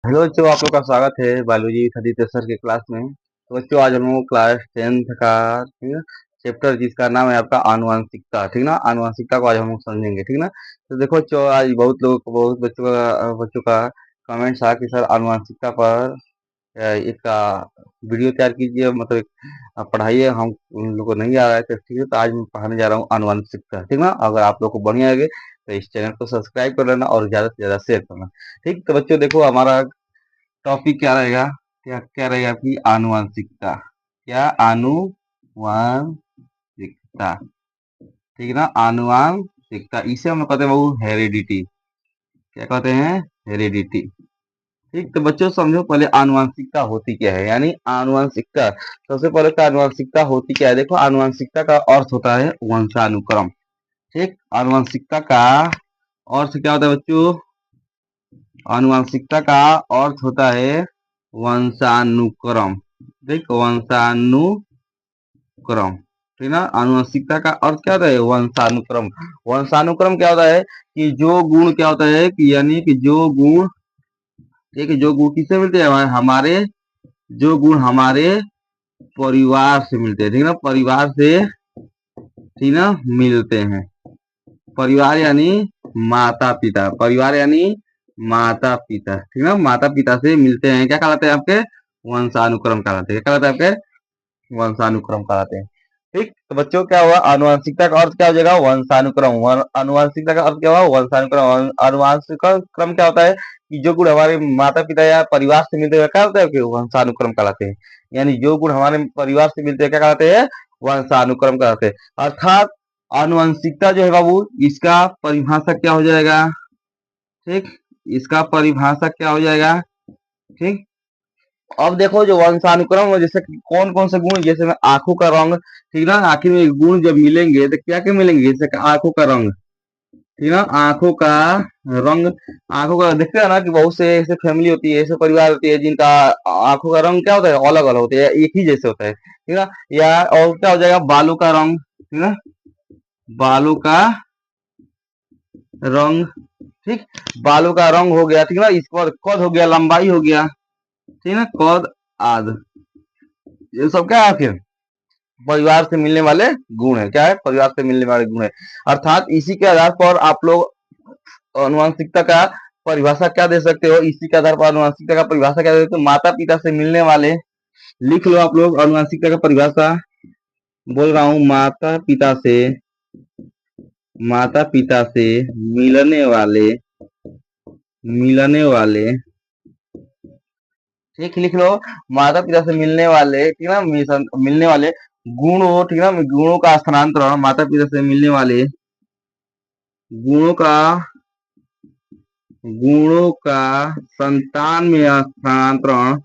Hello बच्चों, आप लोग का स्वागत है बायोलॉजी आदित्य सर के क्लास में। तो बच्चों, आज हम लोग क्लास 10th का, ठीक है, चैप्टर जिसका नाम है आपका आनुवंशिकता, ठीक ना। आनुवंशिकता को आज हम लोग समझेंगे, ठीक ना। तो देखो बच्चों, आज बहुत बच्चों का कमेंट्स आ कि सर आनुवंशिकता पर एक वीडियो तैयार कीजिए, मतलब पढ़ाइए। हम उन लोग को नहीं आ रहा है, तो ठीक है, तो आज मैं पढ़ाने जा रहा हूँ आनुवंशिकता, ठीक ना। अगर आप लोग को बढ़िया लगे तो इस चैनल को सब्सक्राइब कर लेना और ज्यादा से ज्यादा शेयर करना। ठीक, तो बच्चों देखो, हमारा टॉपिक क्या रहेगा, क्या क्या रहेगा आपकी आनुवंशिकता। क्या आनुवंशिकता, ठीक है ना। आनुवंशिकता इसे हम लोग कहते हैं वो हेरिडिटी। क्या कहते हैं? हेरिडिटी। ठीक, तो बच्चों समझो पहले आनुवंशिकता होती क्या है, यानी आनुवंशिकता। सबसे पहले तो आनुवंशिकता होती क्या है, देखो आनुवंशिकता का अर्थ होता है वंशानुक्रम। ठीक, आनुवंशिकता का अर्थ क्या होता है बच्चों? आनुवंशिकता का अर्थ होता है वंशानुक्रम। देख, वंशानुक्रम, ठीक ना। आनुवंशिकता का अर्थ क्या होता है? वंशानुक्रम। वंशानुक्रम क्या होता है कि जो गुण क्या होता है कि यानी कि जो गुण, ठीक है, जो गुण किससे मिलते हैं? हमारे जो गुण हमारे परिवार से मिलते हैं, ठीक ना, परिवार से, ठीक ना, मिलते हैं। परिवार यानी माता पिता, परिवार यानी माता पिता, ठीक ना, माता पिता से मिलते हैं। क्या कहलाते हैं आपके? वंशानुक्रम कहलाते हैं। क्या कहलाते हैं आपके? वंशानुक्रम कहलाते हैं। ठीक, तो बच्चों क्या हुआ? आनुवंशिकता का अर्थ क्या हो जाएगा? वंशानुक्रम। आनुवंशिकता का अर्थ क्या हुआ? वंशानुक्रम। आनुवंशिक क्रम क्या होता है कि जो गुण हमारे माता पिता या परिवार से मिलते हैं क्या होता है कि वंशानुक्रम कहलाते हैं। यानी जो गुण हमारे परिवार से मिलते हैं क्या कहलाते हैं? वंशानुक्रम कहलाते हैं। अर्थात आनुवंशिकता जो है बाबू, इसका परिभाषा क्या हो जाएगा? ठीक, इसका परिभाषा क्या हो जाएगा? ठीक, अब देखो जो वंशानुक्रम में जैसे कौन कौन से गुण, जैसे में आंखों का रंग, ठीक ना, आखिर में गुण जब मिलेंगे तो क्या क्या मिलेंगे? जैसे आंखों का रंग, ठीक ना, आंखों का रंग। आंखों का देखते हैं ना कि बहुत से ऐसे फैमिली होती है, ऐसे परिवार होती है जिनका आंखों का रंग क्या होता है? अलग अलग होते हैं, एक ही जैसे होता है, ठीक ना। या और क्या हो जाएगा? बालों का रंग, ठीक ना, बालों का रंग, ठीक, बालों का रंग हो गया, ठीक ना। इसके बाद कद हो गया, लंबाई हो गया, ठीक ना, कद आदि, ये सब क्या है फिर? परिवार से मिलने वाले गुण है। क्या है? परिवार से मिलने वाले गुण है। अर्थात इसी के आधार पर आप लोग आनुवंशिकता का परिभाषा क्या दे सकते हो? इसी के आधार पर आनुवंशिकता का परिभाषा क्या दे सकते हो? माता पिता से मिलने वाले, लिख लो आप लोग आनुवंशिकता का परिभाषा। बोल रहा हूँ, माता पिता से मिलने वाले, मिलने वाले, ठीक, लिख लो। माता पिता से मिलने वाले, ठीक ना, मिलने वाले गुण हो, ठीक ना, गुणों का स्थानांतरण, माता पिता से मिलने वाले गुणों का, गुणों का संतान में स्थानांतरण।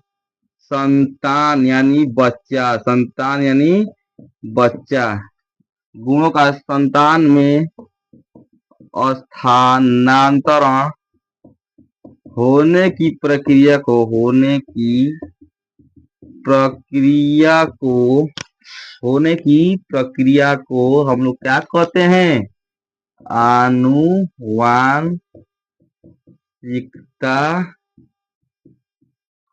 संतान यानी बच्चा, संतान यानी बच्चा, गुणों का संतान में स्थानांतरण होने की प्रक्रिया को, होने की प्रक्रिया को, होने की प्रक्रिया को हम लोग क्या कहते हैं? आनुवांशिकता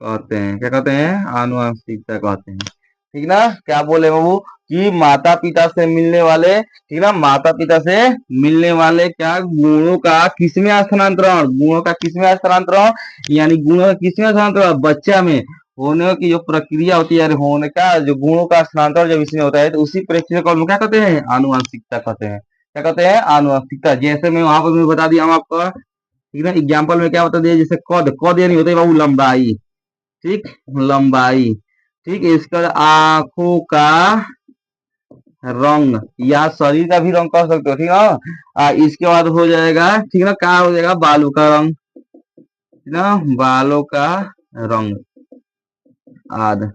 कहते हैं। क्या कहते हैं? आनुवांशिकता कहते हैं, ठीक ना। क्या बोले बाबू कि माता पिता से मिलने वाले, ठीक ना, माता पिता से मिलने वाले क्या गुणों का किसमें स्थानांतरण? गुणों का किसमें स्थानांतरण? यानी गुणों का किसमें स्थानांतरण? बच्चा में होने की जो प्रक्रिया होती है, होने का जो गुणों का स्थानांतरण जब इसमें होता है तो उसी प्रक्रिया को हम क्या कहते हैं? आनुवांशिकता कहते हैं। क्या कहते हैं? आनुवांशिकता। जैसे मैं वहां पर मैं बता दिया हूँ आपको, ठीक ना, एग्जाम्पल में क्या बता दिया, जैसे कद, कद यानी होता है बाबू लंबाई, ठीक, लंबाई, ठीक। इसका आंखों का रंग या शरीर का भी रंग कह सकते हो, ठीक ना। इसके बाद हो जाएगा, ठीक ना, क्या हो जाएगा? बालों का रंग, ठीक ना, बालों का रंग आदि,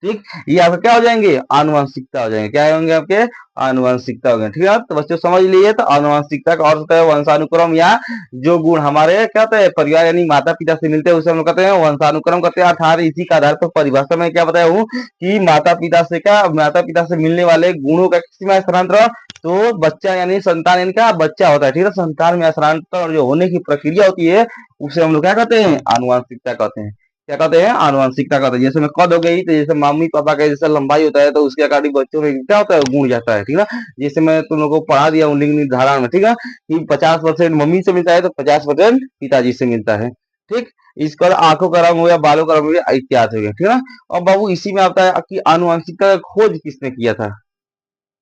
ठीक, ये आपका क्या हो जाएंगे, आनुवंशिकता हो जाएंगे, क्या होंगे आपके, आनुवंशिकता हो गए। ठीक है, तो बच्चों समझ लिए, तो आनुवंशिकता का अर्थ होता है वंशानुक्रम, या जो गुण हमारे क्या होता है परिवार यानी माता पिता से मिलते हैं उसे हम लोग कहते हैं वंशानुक्रम कहते हैं। अर्थात इसी का आधार पर परिभाषा में क्या बताया हूँ कि माता पिता से क्या, माता पिता से मिलने वाले गुणों का किसी में स्थानांतरण, तो बच्चा यानी संतान यानी क्या बच्चा होता है। ठीक है, संतान में स्थानांतरण जो होने की प्रक्रिया होती है उसे हम लोग क्या कहते हैं, आनुवंशिकता कहते हैं। क्या कहते हैं, आनुवंशिकता कहते हैं। जैसे में कद हो गई, तो जैसे मम्मी पापा का जैसे लंबाई होता है तो उसके अकॉर्डिंग बच्चों में क्या होता है, गुण जाता है। ठीक है, जैसे मैं तुम लोगों को पढ़ा दिया हूँ लिंग निर्धारण में, ठीक है, कि 50% मम्मी से मिलता है तो 50% पिताजी से मिलता है। ठीक, इसका आंखों का रंग हो या बालों का रंग हो या इत्यादि हो गया। ठीक है ना, और बाबू इसी में आता है कि आनुवंशिकता का खोज किसने किया था।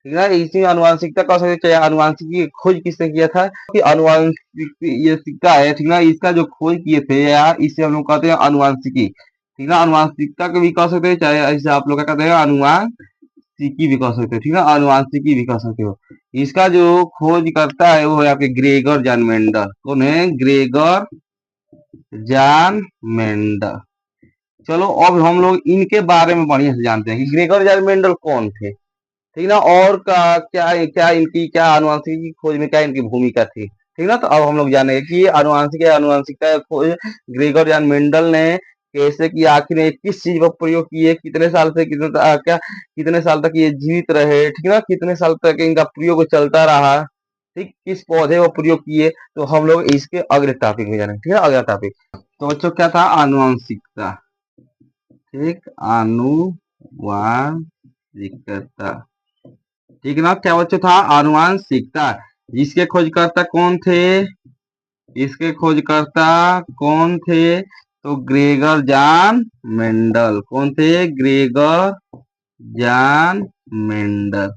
ठीक है, इसी आनुवंशिकता का सकते हैं, आनुवंशिकी की खोज किसने किया था, कि आनुवंशिक ये सिक्का है। ठीक है, इसका जो खोज किए थे यार इसे हम लोग कहते हैं आनुवंशिकी। ठीक है, आनुवंशिकता के भी कह सकते हैं, चाहे ऐसे आप लोग क्या कहते हैं अनुवांशिकी भी कह सकते हो। ठीक है, आनुवंशिकी भी कह सकते हो। इसका जो खोज करता है वो है आपके ग्रेगर जान मेंडल। कौन है, ग्रेगर जान मेंडल। चलो अब हम लोग इनके बारे में बढ़िया से जानते हैं कि ग्रेगर जान मेंडल कौन थे। ठीक ना, और का क्या क्या इनकी क्या आनुवंशिकी की खोज में क्या इनकी भूमिका थी। ठीक ना, तो अब हम लोग जानेंगे कि आनुवंशिकता की खोज ग्रेगर यान मेंडल ने कैसे किया, आखिर में किस चीज पर प्रयोग किए, कितने साल से कितने साल तक ये जीवित रहे। ठीक ना, कितने साल तक इनका प्रयोग चलता रहा। ठीक, किस पौधे को प्रयोग किए, तो हम लोग इसके अगले टॉपिक में जानेंगे। ठीक है, अगला टॉपिक तो बच्चों क्या था, आनुवंशिकता। ठीक, आनुवंशिकता। ठीक ना, क्या बच्चों था, आनुवंशिकता। इसके खोजकर्ता कौन थे, इसके खोजकर्ता कौन थे, तो ग्रेगर जान मेंडल। कौन थे, ग्रेगर जान मेंडल।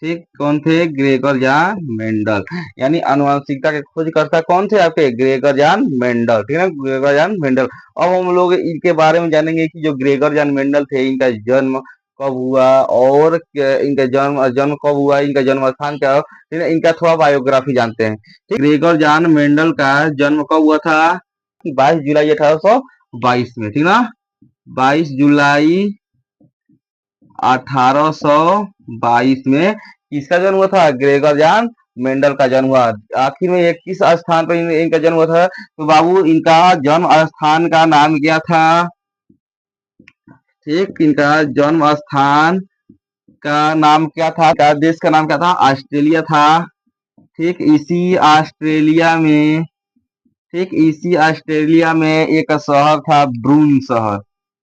ठीक, कौन थे, ग्रेगर जान मेंडल। यानी आनुवंशिकता के खोजकर्ता कौन थे आपके, ग्रेगर जान मेंडल। ठीक है, ग्रेगर जान मेंडल। अब हम लोग इनके बारे में जानेंगे कि जो ग्रेगर जान मेंडल थे इनका जन्म कब हुआ, और इनका जन्म जन्म कब हुआ, इनका जन्म स्थान क्या हो। ठीक है, इनका थोड़ा बायोग्राफी जानते हैं। ठीक, ग्रेगर जान मेंडल का जन्म कब हुआ था, 22 जुलाई 1822 में। ठीक ना, 22 जुलाई 1822 में किसका जन्म हुआ था, ग्रेगर जान मेंडल का जन्म हुआ। आखिर में ये किस स्थान पर इनका जन्म हुआ था, तो बाबू इनका जन्म स्थान का नाम क्या था। ठीक, इनका जन्म स्थान का नाम क्या था, का देश का नाम क्या था, ऑस्ट्रेलिया था। ठीक, इसी ऑस्ट्रेलिया में एक शहर था ब्रून शहर।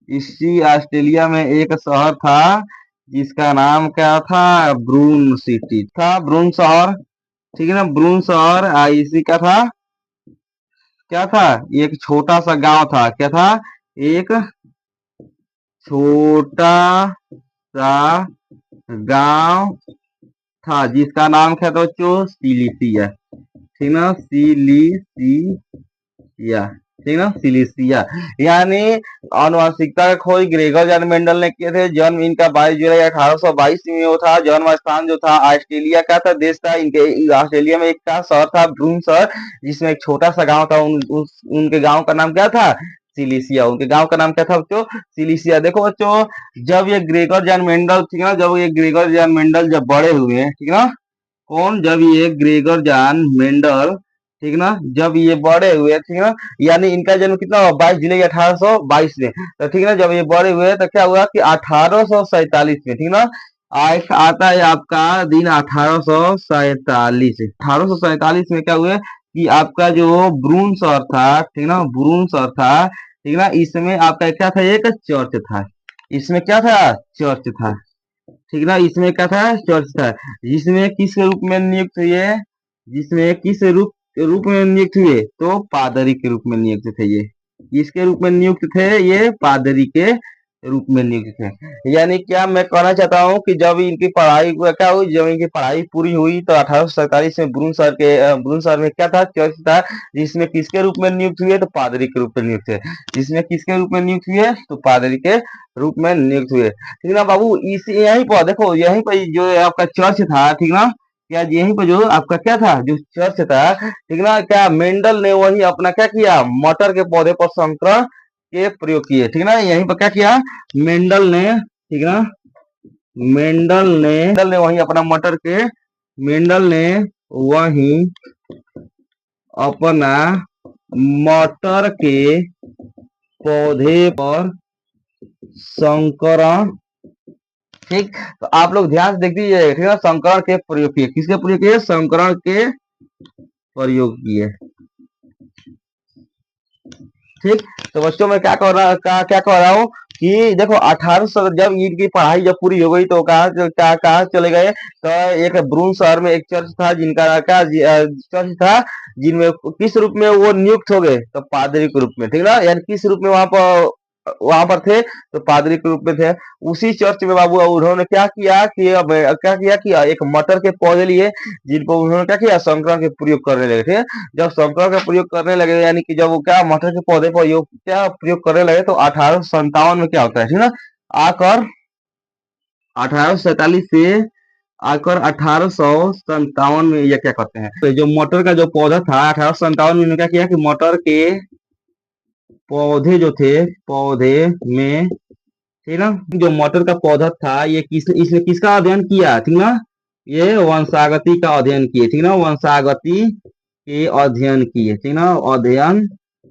इसी ऑस्ट्रेलिया में एक शहर था जिसका नाम क्या था, ब्रून सिटी था, ब्रून शहर। ठीक है ना, ब्रून शहर इसी का था, क्या था, एक छोटा सा गांव था। क्या था, एक छोटा सा गांव था जिसका नाम क्या था बच्चों, सिलिसिया। ठीक ना, सिलिसिया। ठीक ना, सिलिसिया। यानी आनुवंशिकता का खोज ग्रेगर जान मेंडल ने किए थे। जन्म इनका 22 जुलाई 1822 में वो था। जन्म स्थान जो था ऑस्ट्रेलिया का था, देश था इनके ऑस्ट्रेलिया में एक का शहर था ब्रून शहर, जिसमें एक छोटा सा गांव था। उनके गांव का नाम क्या था, सिलिसिया। उनके गांव का नाम क्या था बच्चों, सिलिसिया। देखो बच्चों, जब ये ग्रेगर जान मेंडल, ठीक है ना, जब ये ग्रेगर जान मेंडल जब बड़े हुए, ठीक है ना, कौन, जब ये ग्रेगर जान मेंडल, ठीक ना, जब ये बड़े हुए, ठीक ना, यानी इनका जन्म कितना हुआ, 22 जुलाई 1822 में। तो ठीक ना, जब ये बड़े हुए तो क्या हुआ कि 1847 में, ठीक ना, आता है आपका दिन 1847। 1847 में क्या हुआ कि आपका जो ब्रून शहर था, ठीक ना, ब्रून शहर था, ठीक ना, इसमें आपका क्या था, एक चर्च था। इसमें क्या था, चर्च था। ठीक ना, इसमें क्या था, चर्च था, जिसमें किस रूप में नियुक्त हुए, जिसमें किस रूप में नियुक्त हुए, तो पादरी के रूप में नियुक्त थे ये। किसके रूप में नियुक्त थे, ये पादरी के रूप में नियुक्त थे। यानी क्या मैं कहना चाहता हूँ कि जब इनकी पढ़ाई क्या हुई, जब इनकी पढ़ाई पूरी हुई तो 1847 में ब्रून शहर में क्या था, चर्च था, जिसमें किसके रूप में नियुक्त हुए, तो पादरी के रूप में नियुक्त हुए। जिसमें किसके रूप में नियुक्त हुए, तो पादरी के रूप में नियुक्त हुए। ठीक ना बाबू, इसी यहीं पर देखो, यहीं पर जो आपका चर्च था, ठीक ना, क्या यहीं पर जो आपका क्या था, जो चर्च था, ठीक ना, क्या मेंडल ने वही अपना क्या किया, मटर के पौधे पर संकरण के प्रयोग किए, ठीक ना। यहीं पर क्या किया मेंडल ने, ठीक ना, मेंडल ने वहीं अपना मेंडल ने वहीं अपना मटर के पौधे पर संकरण, ठीक। तो आप लोग ध्यान से देख दीजिए, ठीक है, संकरण के प्रयोग किए, किसके प्रयोग किए, संकरण के प्रयोग किए, ठीक। तो बच्चों में क्या कह रहा हूँ कि देखो 1800 जब इनकी पढ़ाई जब पूरी हो गई तो कहा चले गए, तो एक ब्रून शहर में एक चर्च था जिनका क्या चर्च था, जिनमें किस रूप में वो नियुक्त हो गए, तो पादरी के रूप में, ठीक ना, यानी किस रूप में वहां पर थे, तो पादरी के रूप में थे। उसी चर्च में बाबू उन्होंने क्या किया कि एक मटर के पौधे लिए, जिनको उन्होंने क्या किया संकरण के प्रयोग करने लगे, ठीक है। जब संकरण का प्रयोग करने लगे, यानी कि जब वो क्या मटर के पौधे पर क्या प्रयोग करने लगे, तो 1857 में क्या होता है, ठीक ना, आकर 1847 से आकर 1857 में ये क्या करते हैं, तो जो मटर का जो पौधा था 1857 में क्या किया कि मटर के पौधे जो थे, पौधे में, ठीक ना, जो मटर का पौधा था ये इसने किसका अध्ययन किया, ठीक ना, ये वंशागति का अध्ययन किए, ठीक ना, वंशागति के अध्ययन किए, ठीक ना, अध्ययन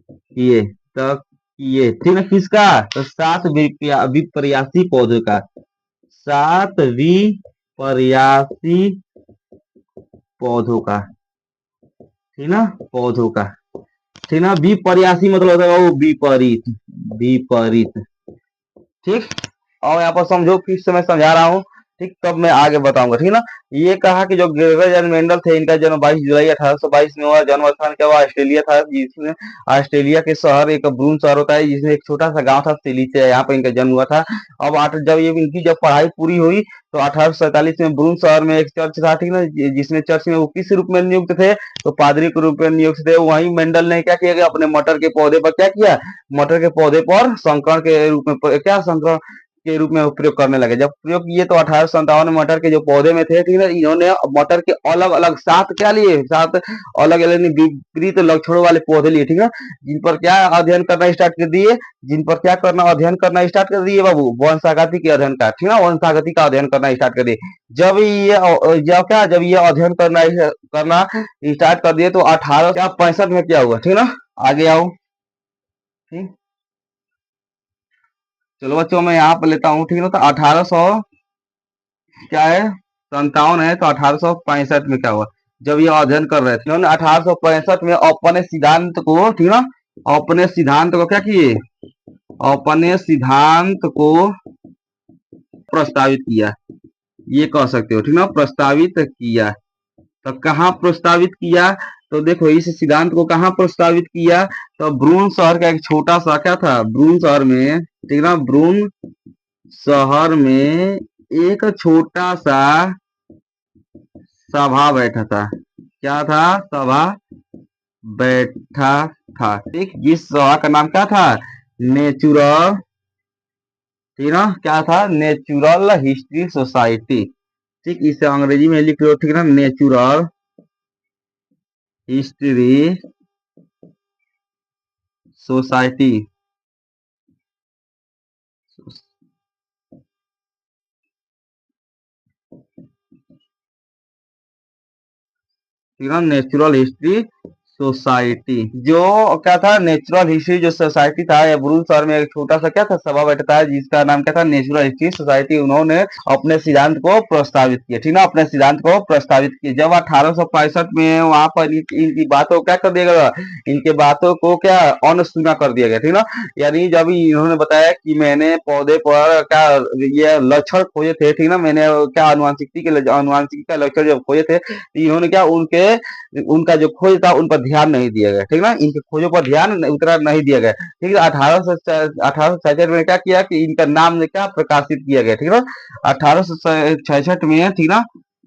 किए, तो किए, ठीक ना, किसका, तो 7 विपर्यासी पौधों का, 7 विपर्यासी पौधों का, ठीक ना, पौधों का, ठीक ना। विपर्यासी मतलब होता है वो विपरीत, विपरीत, ठीक। और यहाँ पर समझो, फिर से मैं समझा रहा हूँ, ठीक, तब मैं आगे बताऊंगा, ठीक ना। ये कहा कि जो ग्रेगर मेंडल थे, इनका जन्म 22 जुलाई 1822 में हुआ। जन्म स्थान क्या हुआ, ऑस्ट्रेलिया था, जिसमें ऑस्ट्रेलिया के शहर एक ब्रून शहर होता है, जिसमें एक छोटा सा गांव था सिलिचे, यहाँ पर इनका जन्म हुआ था। अब जब ये इनकी जब पढ़ाई पूरी हुई, तो 1847 में ब्रून शहर में एक चर्च था, ठीक ना, जिसमें चर्च में वो किस रूप में नियुक्त थे, तो पादरी के रूप में नियुक्त थे। वहीं मेंडल ने क्या किया कि अपने मटर के पौधे पर क्या किया, मटर के पौधे पर संकरण के रूप में क्या संकरण के रूप में प्रयोग करने लगे। जब प्रयोग किए तो 1857 में मटर के जो पौधे में थे, ठीक है, इन्होंने मटर के अलग अलग 7 क्या लिए, 7 अलग अलग विपरीत लक्षणों वाले पौधे लिए, ठीक है, जिन पर क्या अध्ययन करना स्टार्ट कर दिए, जिन पर क्या करना अध्ययन करना स्टार्ट कर दिए बाबू, वंशागति के अध्ययन का, ठीक है, वंशागति का अध्ययन करना स्टार्ट कर दिए। जब ये अध्ययन करना स्टार्ट कर दिए, तो 1865 में क्या हुआ, ठीक है ना, आगे आओ, ठीक। चलो बच्चों मैं यहाँ पर लेता हूँ, ठीक है, तो 1800 क्या है 57 है, तो 1865 में क्या हुआ, जब ये अध्ययन कर रहे थे, उन्होंने 1865 में अपने सिद्धांत को, ठीक ना, अपने सिद्धांत को क्या किए, अपने सिद्धांत को प्रस्तावित किया, ये कह सकते हो, ठीक ना, प्रस्तावित किया। तो कहाँ प्रस्तावित किया, तो देखो इस सिद्धांत को कहाँ प्रस्तावित किया, तो ब्रून शहर का एक छोटा सा क्या था, ब्रून शहर में, ठीक ना, ब्रून शहर में एक छोटा सा सभा बैठा था, क्या था, सभा बैठा था, ठीक। जिस सभा का नाम क्या था, नेचुरल, ठीक ना, क्या था, नेचुरल हिस्ट्री सोसाइटी, ठीक। इसे अंग्रेजी में लिख लो, ठीक ना, नेचुरल हिस्ट्री सोसाइटी, ठीक है, नेचुरल हिस्ट्री सोसाइटी, जो क्या था, नेचुरल हिस्ट्री जो सोसाइटी था, या ब्रून शहर में एक छोटा सा क्या था सभा बैठता है, जिसका नाम क्या था, नेचुरल हिस्ट्री सोसाइटी। उन्होंने अपने सिद्धांत को प्रस्तावित किया, ठीक ना, अपने सिद्धांत को प्रस्तावित किया। जब 1865 में वहां पर इनकी बातों को क्या कर दिया गया, इनके बातों को क्या अनसुना कर दिया गया, ठीक ना। यानी जब इन्होंने बताया कि मैंने पौधे पर क्या ये लक्षण खोजे थे, ठीक ना, मैंने क्या अनुवांशिकी का लक्षण जब खोजे थे, इन्होंने क्या उनका जो खोज था उन पर ध्यान नहीं दिया गया, ठीक ना, इनके खोजों पर ध्यान उतना नहीं दिया गया, ठीक है। 1866 में क्या किया कि इनका नाम ने क्या प्रकाशित किया गया, ठीक है, 1866 में, ठीक ना,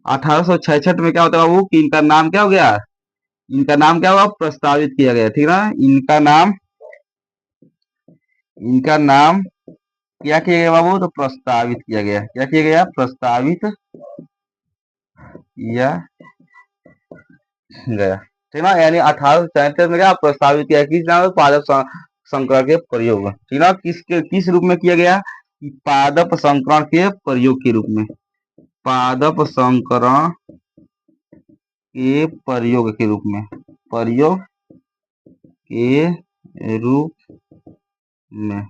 1866 में क्या होता है वो कि इनका नाम क्या हो गया, इनका नाम क्या हुआ, प्रस्तावित किया गया, ठीक ना, इनका नाम क्या किया गया बाबू, तो प्रस्तावित किया गया, क्या किया गया, प्रस्तावित किया गया, ठीक ना। यानी 1867 में क्या प्रस्तावित किया, किस नाम, संकरण के प्रयोग, ठीक ना, किस रूप में किया गया, पादप संकरण के प्रयोग के रूप में, पादप संकरण के प्रयोग के रूप में, प्रयोग के रूप में।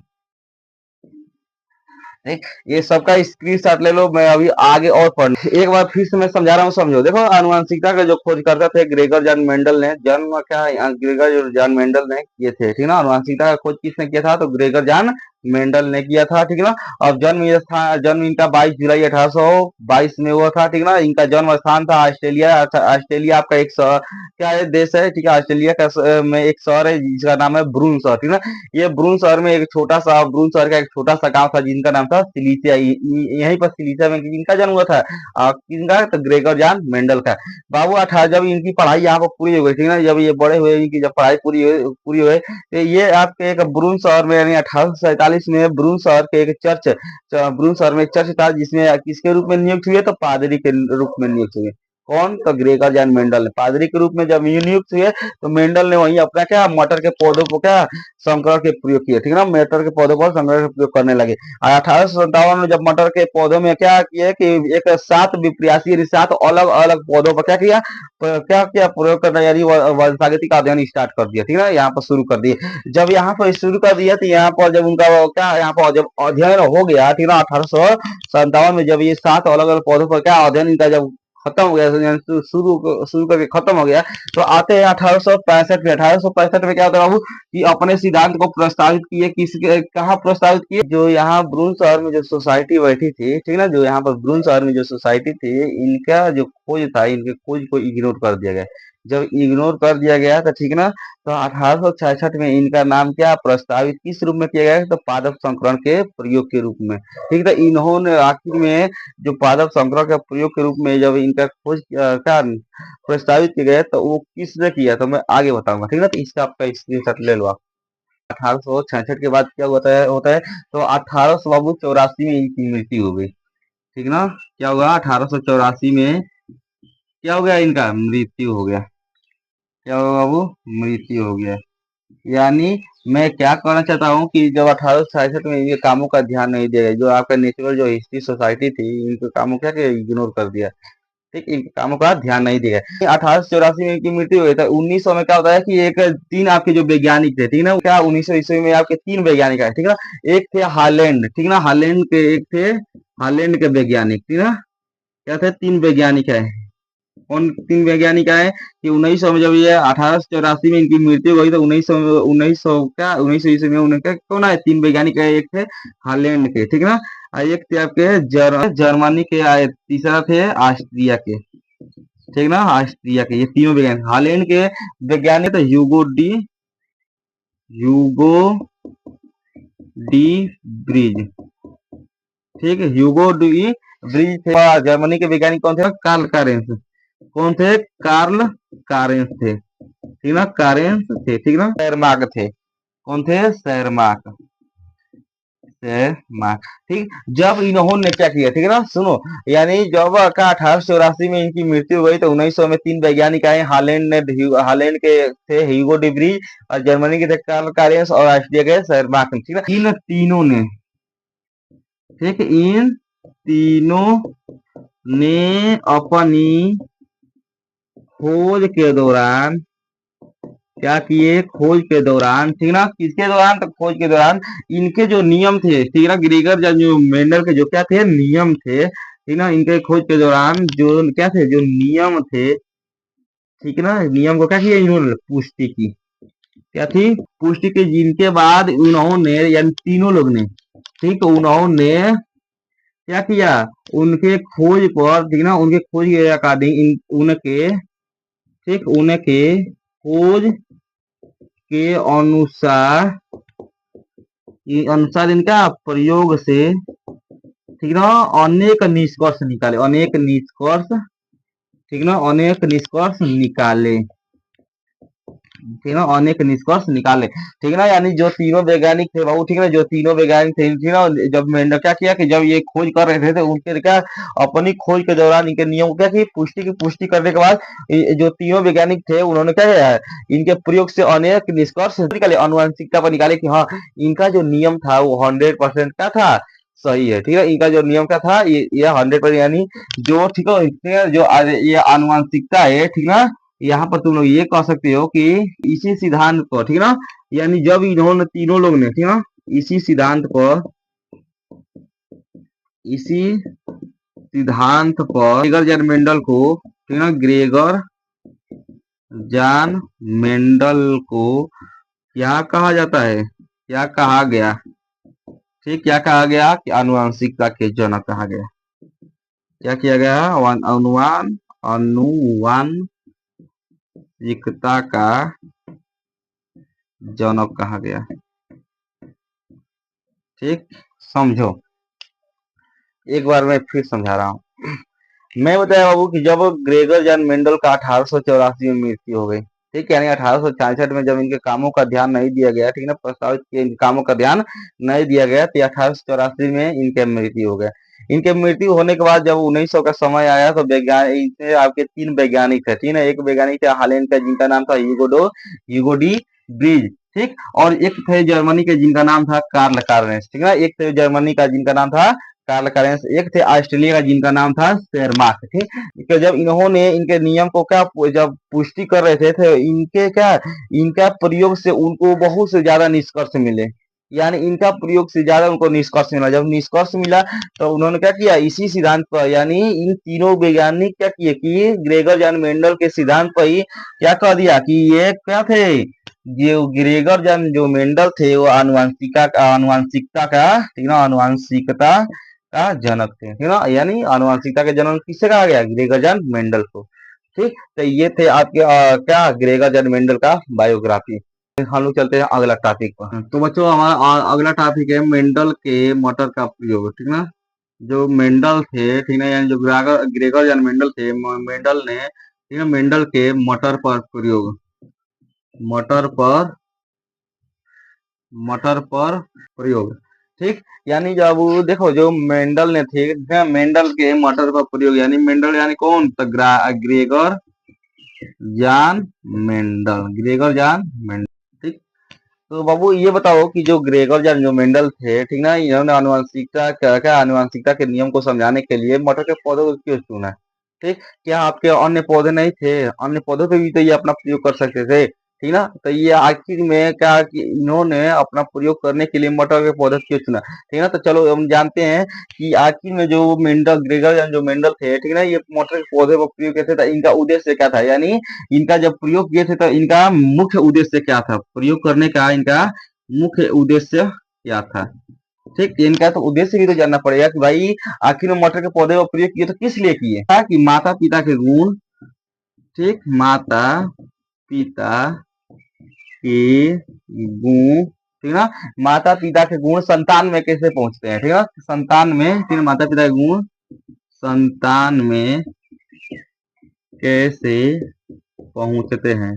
ठीक, ये सबका स्क्रीनशॉट ले लो, मैं अभी आगे और पढ़ एक बार फिर से मैं समझा रहा हूँ, समझो। देखो, आनुवंशिकता का जो खोजकर्ता थे ग्रेगर जॉन मेंडल ने, जन्म क्या है, ग्रेगर जॉन मेंडल ने किए थे, ठीक ना। आनुवंशिकता का खोज किसने किया था, तो ग्रेगर जॉन मेंडल ने किया था, ठीक ना। अब जन्म इनका 22 जुलाई 1822 में हुआ था, ठीक ना। इनका जन्म स्थान था ऑस्ट्रेलिया, ऑस्ट्रेलिया आपका एक क्या है, देश है, ठीक है। ऑस्ट्रेलिया का में एक शहर है जिसका नाम है ब्रून शहर, ठीक ना। ये ब्रून शहर में एक छोटा सा, ब्रून शहर का एक छोटा सा गांव था जिनका नाम था सिलीसिया, यहीं पर सिलीसिया में इनका जन्म हुआ था। किनका, तो ग्रेगर जॉन मेंडल का। बाबू 18 जब इनकी पढ़ाई यहाँ पर पूरी हो गई, ठीक ना, जब ये बड़े हुए, इनकी जब पढ़ाई पूरी हुई, तो ये आपके एक ब्रून शहर में, यानी 1847 में ब्रून शहर के एक चर्च, ब्रून शहर में एक चर्च था जिसमें किसके रूप में नियुक्त हुए, तो पादरी के रूप में नियुक्त हुए। कौन, तो ग्रेगर जॉन मेंडल पादरी के रूप में जब नियुक्त हुए, तो मेंडल ने वहीं अपना क्या, मटर के पौधों को क्या, संकर के प्रयोग किए, ठीक ना। मटर के पौधों पर संकर के प्रयोग करने लगे। 1857 में जब मटर के पौधों में क्या किए कि एक 7 विप्रियासी, 7 अलग अलग पौधों पर क्या किया, क्या क्या प्रयोग करना, यानी वंशागति का अध्ययन स्टार्ट कर दिया, ठीक ना, यहाँ पर शुरू कर दिए। जब यहाँ पर शुरू कर दिया, तो यहाँ पर जब उनका क्या, यहाँ पर जब अध्ययन हो गया, ठीक ना, 1857 में जब ये 7 अलग अलग पौधों पर क्या अध्ययन इनका जब खत्म हो गया, शुरू शुरू करके खत्म हो गया, तो आते हैं 1865 में। 1865 में क्या होता है बाबू, कि अपने सिद्धांत को प्रस्तावित किए, किसके, कहाँ प्रस्तावित किए, जो यहाँ ब्रून शहर में जो सोसाइटी बैठी थी, ठीक ना, जो यहाँ पर ब्रून शहर में जो सोसाइटी थी, इनका जो खोज था, इनके खोज को इग्नोर कर दिया गया। जब इग्नोर कर दिया गया, तो ठीक ना, तो 1866 में इनका नाम क्या प्रस्तावित किस रूप में किया गया, तो पादप संकरण के प्रयोग के रूप में, ठीक है। इन्होंने आखिर में जो पादप संकरण के प्रयोग के रूप में जब इनका खोज क्या प्रस्तावित किया गया, तो वो किसने किया, तो मैं आगे बताऊंगा, ठीक ना। तो इसका आपका स्क्रीनशॉट ले लो आप। 1866 के बाद क्या होता है, तो 1884 में इनकी मृत्यु हो गई, ठीक ना। क्या हुआ, 1884 में क्या हो गया, इनका मृत्यु हो गया। क्या हुआ बाबू, मृत्यु हो गया। यानी मैं क्या कहना चाहता हूँ कि जब 1866 में इनके कामों का ध्यान नहीं दिया गया, जो आपका नेचुरल जो हिस्ट्री सोसाइटी थी, इनके कामों क्या किया, इग्नोर कर दिया, ठीक, इनके कामों का ध्यान नहीं दिया गया। 1884 में इनकी मृत्यु हुई, था 1900 में क्या होता है कि एक 3 आपके जो वैज्ञानिक थे, ठीक ना, क्या 1900 ईस्वी में आपके 3 वैज्ञानिक आए, ठीक ना। एक थे हालैंड, ठीक ना, हालैंड के एक थे, हालैंड के वैज्ञानिक, ठीक ना, क्या थे, 3 वैज्ञानिक है। कौन 3 वैज्ञानिक आए कि 1900 में जब ये 1884 में इनकी मृत्यु हुई, तो 1900 क्या 1900 ईस्वी में उनके कौन आए, 3 वैज्ञानिक आए, एक थे हालैंड के, ठीक ना, और एक थे आपके जर्मनी के आए, तीसरा थे ऑस्ट्रिया के, ठीक ना, ऑस्ट्रिया के। ये तीनों वैज्ञानिक हालैंड के वैज्ञानिक थे, ह्यूगो डी ब्रिज, ठीक है, ह्यूगो डी ब्रिज थे। जर्मनी के वैज्ञानिक कौन थे, कार्ल कारेंस, कौन थे, कार्ल कारेंस थे, ठीक ना, कारेंस थे, ठीक ना। शेरमार्क थे, कौन थे, शेरमार्क, शेरमार्क, ठीक। जब इन्होंने क्या किया, ठीक है ना, सुनो, यानी जब का 1884 में इनकी मृत्यु हुई, तो 1900 में 3 वैज्ञानिक आए, हालैंड के थे ह्यूगो डी ब्रिज, और जर्मनी के थे कार्ल कारेंस, और ऑस्ट्रिया के शेरमार्क, ठीक है। इन तीनों ने, ठीक, इन तीनों ने अपनी खोज के दौरान क्या किए, खोज के दौरान, ठीक ना, किसके दौरान, तो खोज के दौरान इनके जो नियम थे, ठीक ना, ग्रेगर जो मेंडल के जो क्या थे, नियम थे, ठीक ना, इनके खोज के दौरान जो क्या थे, जो नियम थे, ठीक ना, नियम को क्या किया, इन्होंने पुष्टि की, क्या थी, पुष्टि की, जिनके बाद उन्होंने, यानी तीनों लोग ने, ठीक, उन्होंने क्या किया, उनके खोज पर, ठीक ना, उनके खोज के अकॉर्डिंग उनके, ठीक, उनके खोज के अनुसार इनका प्रयोग से, ठीक ना, अनेक निष्कर्ष निकाले, अनेक निष्कर्ष, ठीक ना, अनेक निष्कर्ष निकाले, ठीक ना, अनेक निष्कर्ष निकाले, ठीक ना। यानी जो तीनों वैज्ञानिक थे बाबू, ठीक ना, जो तीनों वैज्ञानिक थे, ठीक ना, जब मैंने क्या किया कि जब ये खोज कर रहे थे तो उनके क्या अपनी खोज के दौरान इनके नियम को क्या की पुष्टि करने के बाद जो तीनों वैज्ञानिक थे उन्होंने क्या किया है, इनके प्रयोग से अनेक निष्कर्ष निकाले, अनुवांशिकता पर निकाले कि हाँ इनका जो नियम था वो 100% क्या था, सही है, ठीक है। इनका जो नियम क्या था ये 100%, यानी जो ठीक है, जो ये आनुवंशिकता है, ठीक ना, यहाँ पर तुम लोग ये कह सकते हो कि इसी सिद्धांत पर, ठीक ना, यानी जब इन्होंने तीनों लोग ने, ठीक ना, इसी सिद्धांत पर इसी सिद्धांत पर ग्रेगर जैन मेंडल को, ठीक ना, ग्रेगर जॉन मेंडल को क्या कहा जाता है, क्या कहा गया, ठीक, क्या कहा गया कि आनुवंशिकता के जनक कहा गया। क्या किया गया, आनुवंशिकता का जनक कहा गया। ठीक, समझो, एक बार मैं फिर समझा रहा हूँ। मैं बताया बाबू कि जब ग्रेगर जॉन मेंडल का 1884 में मृत्यु हो गई, ठीक है, यानी 1866 में जब इनके कामों का ध्यान नहीं दिया गया, ठीक ना, प्रस्तावित के इनके कामों का ध्यान नहीं दिया गया, तो 1884 में इनके मृत्यु हो गया। इनके मृत्यु होने के बाद जब 1900 का समय आया तो वैज्ञानिक आपके 3 वैज्ञानिक थे, ठीक है, एक वैज्ञानिक थे हालैंड का जिनका नाम था ह्यूगो डी ब्रिज, ठीक, और एक थे जर्मनी के जिनका नाम था कार्ल कार्नेस, ठीक है, एक थे जर्मनी का जिनका नाम था कार्ल कार्नेस, एक थे ऑस्ट्रेलिया का जिनका नाम था शेरमार्क, ठीक। कि जब इन्होंने इनके नियम को क्या जब पुष्टि कर रहे थे इनके क्या इनका प्रयोग से उनको बहुत से ज्यादा निष्कर्ष मिले, यानी इनका प्रयोग से ज्यादा उनको निष्कर्ष मिला। जब निष्कर्ष मिला तो उन्होंने क्या किया, इसी सिद्धांत पर, यानी इन तीनों वैज्ञानिक क्या किए कि ग्रेगर जॉन मेंडल के सिद्धांत पर ही क्या कह दिया कि ये क्या थे, जो ग्रेगर जॉन जो मेंडल थे वो आनुवंशिकता का, ठीक ना, आनुवंशिकता का जनक थे, ठीक ना, यानी आनुवंशिकता के जनक किससे कहा गया, ग्रेगर जॉन मेंडल को, ठीक। तो ये थे आपके क्या ग्रेगर जॉन मेंडल का बायोग्राफी। हम लोग चलते हैं अगला टॉपिक पर। तो बच्चों हमारा अगला टॉपिक है मेंडल के मोटर का प्रयोग, ठीक ना। जो मेंडल थे, ठीक ना, यानी जो ग्रेगर जॉन मेंडल थे, मेंडल ने, ठीक है, मेंडल के मोटर पर प्रयोग, मोटर पर मोटर पर प्रयोग, ठीक। यानी जब देखो जो मेंडल ने थे, मेंडल के मोटर पर प्रयोग, यानी मेंडल यानी कौन, तो Gregor John Mendel, Gregor John Mendel, ठीक। तो बाबू ये बताओ कि जो ग्रेगर जॉन जो मेंडल थे, ठीक ना, इन्होंने आनुवंशिकता क्या आनुवंशिकता के नियम को समझाने के लिए मटर के पौधों को क्यों चुना, ठीक। क्या आपके अन्य पौधे नहीं थे, अन्य पौधों पे भी तो ये अपना प्रयोग कर सकते थे, ठीक ना। तो ये आखिर में क्या कि इन्होंने अपना प्रयोग करने के लिए मटर के पौधे क्यों चुना, ठीक ना। तो चलो हम जानते हैं कि आखिर में जो मेंडल ग्रेगर जो मेंडल थे, ठीक ना, ये मटर के पौधे पर प्रयोग किए थे, तो इनका उद्देश्य क्या था, यानी इनका जब प्रयोग किए थे तो इनका मुख्य उद्देश्य क्या था, प्रयोग करने का इनका मुख्य उद्देश्य क्या था, ठीक। इनका तो उद्देश्य भी तो जानना पड़ेगा कि भाई आखिर में मटर के पौधे का प्रयोग किए तो किस लिए किए, कि माता पिता के गुण, ठीक, माता पिता के गुण, ठीक ना, माता पिता के गुण संतान में कैसे पहुंचते हैं, ठीक है, संतान में, ठीक, माता पिता के गुण संतान में कैसे पहुंचते हैं,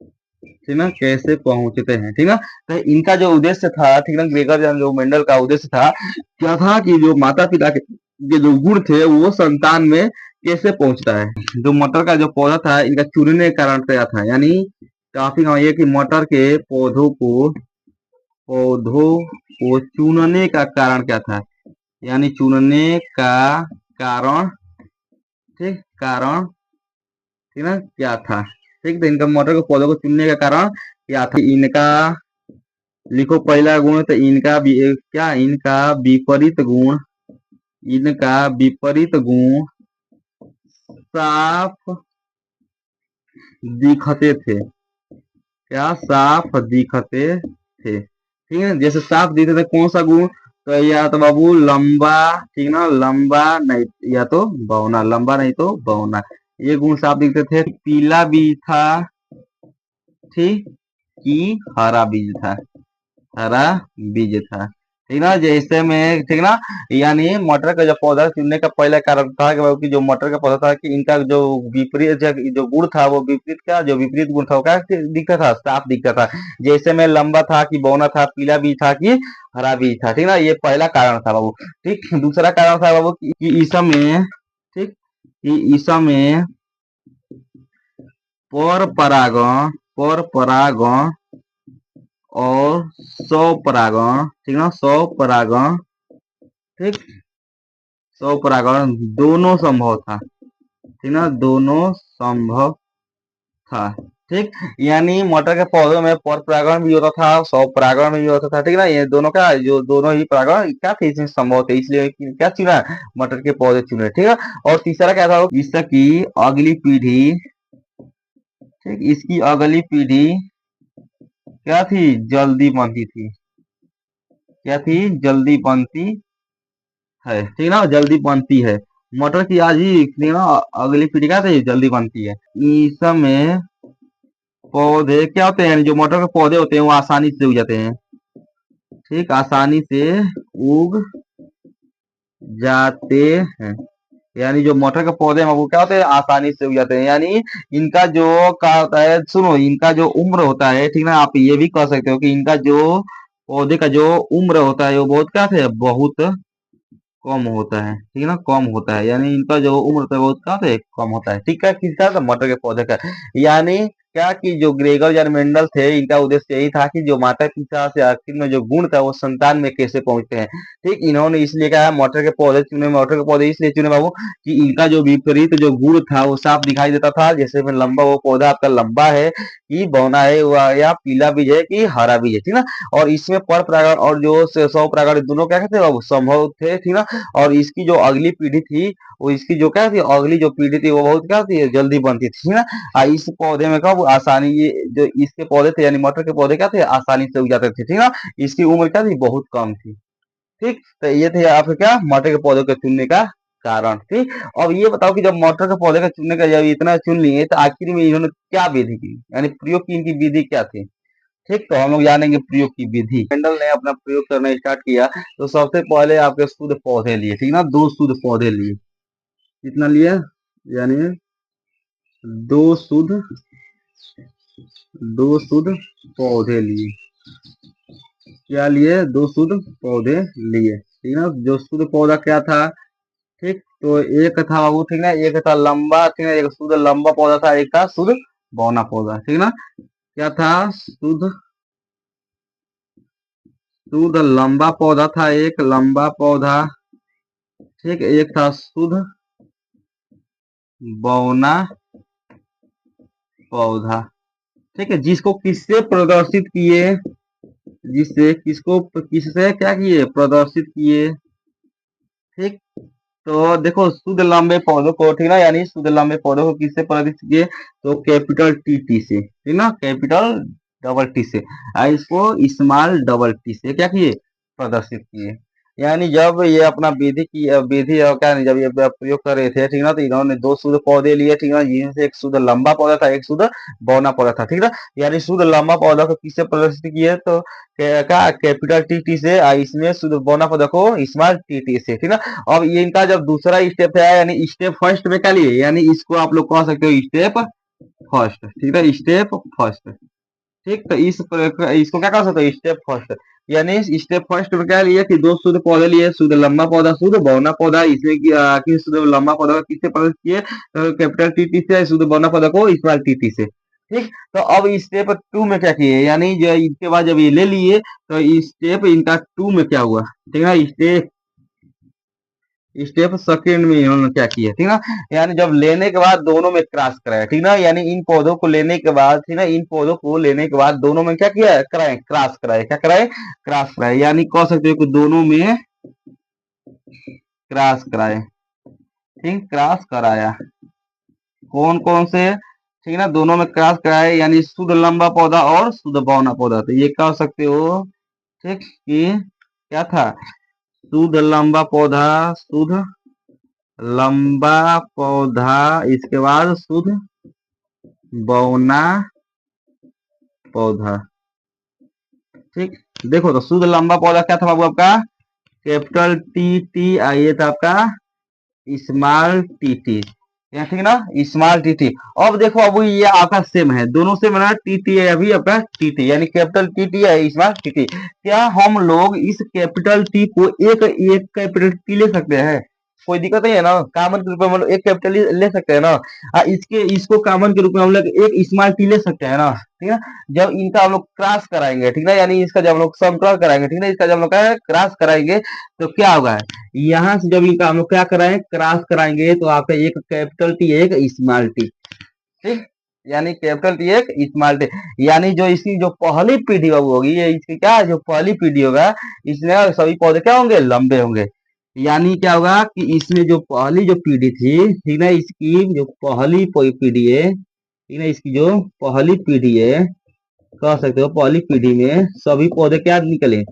ठीक ना, कैसे पहुंचते हैं, ठीक ना। तो इनका जो उद्देश्य था, ठीक ना, ग्रेगर जो मेंडल का उद्देश्य था क्या था कि जो माता पिता के जो गुण थे वो संतान में कैसे पहुंचता है। जो मटर का जो पौधा था इनका चुनने के कारण क्या था, यानी काफी ये कि मटर के पौधों को चुनने का कारण क्या था, यानी चुनने का कारण, ठीक, कारण, ठीक ना, क्या था, ठीक। तो इनका मटर के पौधों को चुनने का कारण क्या था, इनका लिखो पहला गुण, तो इनका भी क्या, इनका विपरीत गुण, इनका विपरीत गुण साफ दिखते थे, क्या साफ दिखते थे, ठीक है। जैसे साफ दिखते थे कौन सा गुण, तो या तो बाबू लंबा, ठीक ना, लंबा नहीं, या तो बौना, लंबा नहीं तो बौना, ये गुण साफ दिखते थे। पीला बीज था, ठीक, कि हरा बीज था, हरा बीज था, ठीक ना, जैसे में ठीक ना, यानी मटर का जो पौधा चुनने का पहला कारण था कि जो मटर का पौधा था कि इनका जो विपरीत जो गुण था वो विपरीत का जो विपरीत गुण था वो क्या दिखता था, साफ दिखता था। जैसे में लंबा था कि बौना था, पीला बीज था कि हरा बीज था, ठीक ना, ये पहला कारण था बाबू। ठीक, दूसरा कारण था बाबू कि ईसा में, ठीक, कि ईसा में पर परागण और सौ परागण, ठीक ना, सौ परागण, ठीक, सौ परागण दोनों संभव था, ठीक ना, दोनों संभव था। ठीक, यानी मटर के पौधों में पर परागण भी होता था, सौ परागण भी होता था, ठीक ना, ये दोनों का जो दोनों ही परागण क्या थे इसमें संभव थे, इसलिए क्या चुना, मटर के पौधे चुने, ठीक है। और तीसरा क्या था, इसकी अगली पीढ़ी, ठीक, इसकी अगली पीढ़ी क्या थी, जल्दी बनती थी, क्या थी, जल्दी बनती है, ठीक ना, जल्दी बनती है। मटर की आज ही ठीक ना अगली पीढ़ी क्या थी, जल्दी बनती है। इस समय पौधे क्या होते हैं, जो मटर के पौधे होते हैं वो आसानी से उग जाते हैं, ठीक, आसानी से उग जाते हैं। यानी जो मटर के पौधे हैं वो क्या होते हैं, आसानी से उग जाते हैं। यानी इनका जो क्या होता है, सुनो, इनका जो उम्र होता है, ठीक ना, आप ये भी कह सकते हो कि इनका जो पौधे का जो उम्र होता है वो बहुत क्या है, बहुत कम होता है, ठीक है ना, कम होता है। यानी इनका जो उम्र होता है बहुत क्या है, कम होता है। ठीक है, किसका, तो मटर के पौधे का। यानी क्या कि जो ग्रेगर या मेंडल थे, इनका उद्देश्य यही था कि जो माता पिता से आखिर में जो गुण था वो संतान में कैसे पहुंचते हैं। ठीक, इन्होंने इसलिए कहा मटर के पौधे चुने, मटर के पौधे इसलिए चुने बाबू कि इनका जो विपरीत जो गुण था वो साफ दिखाई देता था। जैसे में लंबा, वो पौधा आपका लंबा है कि बौना है, या पीला बीज है कि हरा बीज है, ठीक ना। और इसमें पर परागण और जो सौ परागण दोनों क्या कहते हैं, संभव थे, ठीक ना। और इसकी जो अगली पीढ़ी थी वो, इसकी जो क्या थी, अगली जो पीढ़ी थी वो बहुत क्या थी, जल्दी बनती थी ना। इस पौधे में कब आसानी, ये जो इसके पौधे थे यानी मटर के पौधे क्या थे, आसानी से उग जाते थे, ठीक ना। इसकी उम्र क्या थी, बहुत कम थी। ठीक, तो ये थे आपके क्या, मटर के पौधे को चुनने का कारण। ठीक, अब ये बताओ कि जब मटर के पौधे का चुनने का जब इतना चुन लिए तो आखिर में इन्होंने क्या विधि की, यानी प्रयोग की, इनकी विधि क्या थी। ठीक, तो हम लोग जानेंगे प्रयोग की विधि। मेंडल ने अपना प्रयोग करना स्टार्ट किया तो सबसे पहले आपके शुद्ध पौधे लिए, ठीक ना, दो शुद्ध पौधे लिए। कितना लिए, यानी दो शुद्ध, दो शुद्ध पौधे लिए। क्या लिए, दो शुद्ध पौधे लिए, ठीक ना। जो शुद्ध पौधा क्या था, ठीक, तो एक था बाबू, ठीक ना, एक था लंबा, ठीक ना, एक शुद्ध लंबा पौधा था, एक था शुद्ध बौना पौधा, ठीक ना। क्या था, शुद्ध, शुद्ध लंबा पौधा था, एक लंबा पौधा, ठीक, एक था शुद्ध बौना पौधा, ठीक है, जिसको किससे प्रदर्शित किए, जिससे किसको, किससे क्या किए, प्रदर्शित किए। ठीक, तो देखो शुद्ध लंबे पौधों को, ठीक ना, यानी शुद्ध लंबे पौधों को किससे प्रदर्शित किए, तो कैपिटल टी से, ठीक ना, कैपिटल डबल टी से, इसको स्मॉल डबल टी से क्या किए, प्रदर्शित किए। यानी जब ये अपना विधि की विधि और क्या नहीं, जब ये प्रयोग कर रहे थे, ठीक ना, तो इन्होंने दो शुद्ध पौधे लिए, ठीक ना, जिनसे एक शुद्ध लंबा पौधा था, एक शुद्ध बौना पौधा था, ठीक ना। यानी शुद्ध लंबा पौधा को किससे प्रदर्शित किए, तो क्या कैपिटल टी से, इसमें शुद्ध बौना पौधा को स्मॉल टी से, ठीक ना। अब ये इनका जब दूसरा स्टेप है, यानी स्टेप फर्स्ट में क्या लिए, यानी इसको आप लोग कह सकते हो स्टेप फर्स्ट, ठीक है, स्टेप फर्स्ट। ठीक, तो इसको क्या कर सकते हो, स्टेप फर्स्ट। यानी स्टेप फर्स्ट में क्या लिए कि दो शुद्ध पौधे लिए, शुद्ध लंबा पौधा, शुद्ध बौना पौधा। इसमें कि शुद्ध लंबा पौधा को किससे प्रदर्शित किए, तो कैपिटल टी से, शुद्ध बौना पौधा को स्मॉल टी से। ठीक, तो अब स्टेप टू में क्या किए, यानी जो इसके बाद जब ये ले लिए तो स्टेप इनका टू में क्या हुआ, ठीक है, स्टेप, स्टेप सेकंड में इन्होंने क्या किया, ठीक ना। यानी जब लेने के बाद दोनों में क्रॉस कराया, ठीक ना, यानी इन पौधों को लेने के बाद, ठीक ना, इन पौधों को लेने के बाद दोनों में क्या किया, कराए, क्रॉस कराए, क्या कराए, क्रॉस कराए। यानी कह सकते हो कि दोनों में क्रॉस कराए, ठीक, क्रॉस कराया। कौन कौन से, ठीक ना, दोनों में क्रॉस कराए, यानी शुद्ध लंबा पौधा और शुद्ध बौना पौधा। तो ये कह सकते हो, ठीक, कि क्या था, शुद्ध लंबा पौधा, शुद्ध लंबा पौधा, इसके बाद शुद्ध बौना पौधा। ठीक, देखो तो शुद्ध लंबा पौधा क्या था बाबू आपका, कैपिटल टी टी, ये था आपका स्मॉल टी टी, ठीक है ना, स्मॉल टी टी। अब देखो अब ये आपका सेम है, दोनों सेम है ना, टी टी है अभी आपका टी टी, यानी कैपिटल टी टी है स्मॉल टी टी। क्या हम लोग इस कैपिटल टी को एक एक कैपिटल टी ले सकते हैं? कोई दिक्कत नहीं है ना, कॉमन के रूप में हम लोग एक कैपिटल ले सकते हैं ना। इसके इसको कॉमन के रूप में हम लोग एक स्मॉल टी ले सकते हैं ना, ठीक है। जब इनका हम लोग क्रॉस कराएंगे, ठीक है, यानी इसका जब हम लोग समक्रॉस कराएंगे, ठीक है, इसका जब हम लोग क्रॉस कराएंगे तो क्या होगा, यहाँ से जब इनका हम लोग क्या कराएं, क्रॉस कराएंगे, तो आपका एक कैपिटल टी एक स्मॉल टी, ठीक, यानी कैपिटल टी एक स्मॉल टी, यानी जो इसकी जो पहली पीढ़ी बाबू होगी, ये इसकी क्या जो पहली पीढ़ी होगा, इसमें सभी पौधे क्या होंगे, लंबे होंगे। यानी क्या होगा कि इसमें जो पहली जो पीढ़ी थी, ठीक है, इसकी जो पहली पीढ़ी है, ठीक है, इसकी जो पहली पीढ़ी है, कह सकते हो पहली पीढ़ी में सभी पौधे क्या निकले,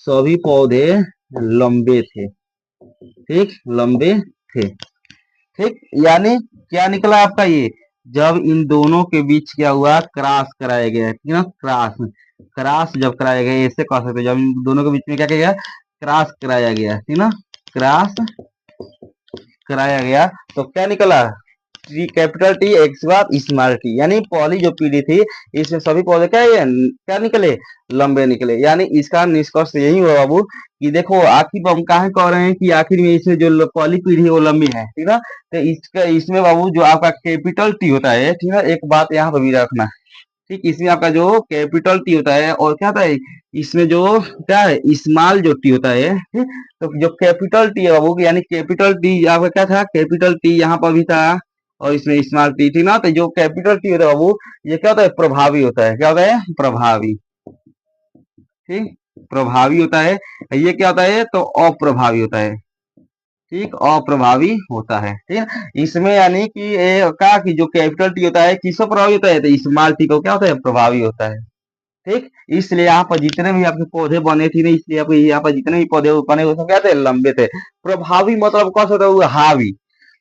सभी पौधे लंबे थे, ठीक, लंबे थे, ठीक। यानी क्या निकला आपका ये, जब इन दोनों के बीच क्या हुआ, क्रॉस कराया गया, ठीक है ना, क्रॉस, क्रॉस जब कराया गया, ऐसे कह सकते हो, जब इन दोनों के बीच में क्या किया गया, क्रॉस कराया गया, ठीक ना, क्रॉस कराया गया, तो क्या निकला, टी कैपिटल टी एक के बाद स्मॉल टी, यानी पहली जो पीढ़ी थी इसमें सभी पौधे क्या है, क्या निकले, लंबे निकले। यानी इसका निष्कर्ष यही हुआ बाबू कि देखो आखिर हम कहा कह रहे हैं कि आखिर में इसमें जो पहली पीढ़ी है वो लंबी है, ठीक है ना। तो इसका इसमें बाबू जो आपका कैपिटल टी होता है, ठीक है, एक बात यहाँ पर भी रखना, ठीक, इसमें आपका जो कैपिटल टी होता है और क्या होता है, इसमें जो क्या है स्मॉल जो टी होता है, ठीक। तो जो कैपिटल टी है बाबू, यानी कैपिटल टी आपका क्या था, कैपिटल टी यहाँ पर भी था और इसमें स्मॉल टी, ठीक ना। तो जो कैपिटल टी होता है बाबू, ये क्या होता है, प्रभावी होता है, क्या होता है, प्रभावी, ठीक, प्रभावी होता है। ये क्या होता है, तो अप्रभावी होता है, ठीक, अप्रभावी होता है, ठीक है। इसमें यानी कि का कि जो कैपिटल टी होता है किसको प्रभावी होता है, तो स्मॉल टी को क्या होता है, प्रभावी होता है, ठीक। इसलिए यहाँ पर जितने भी आपके पौधे बने थे ना, इसलिए आपके यहाँ पर जितने भी पौधे बने वो सब क्या थे, लंबे थे। प्रभावी मतलब कौन सा होता है, वो हावी,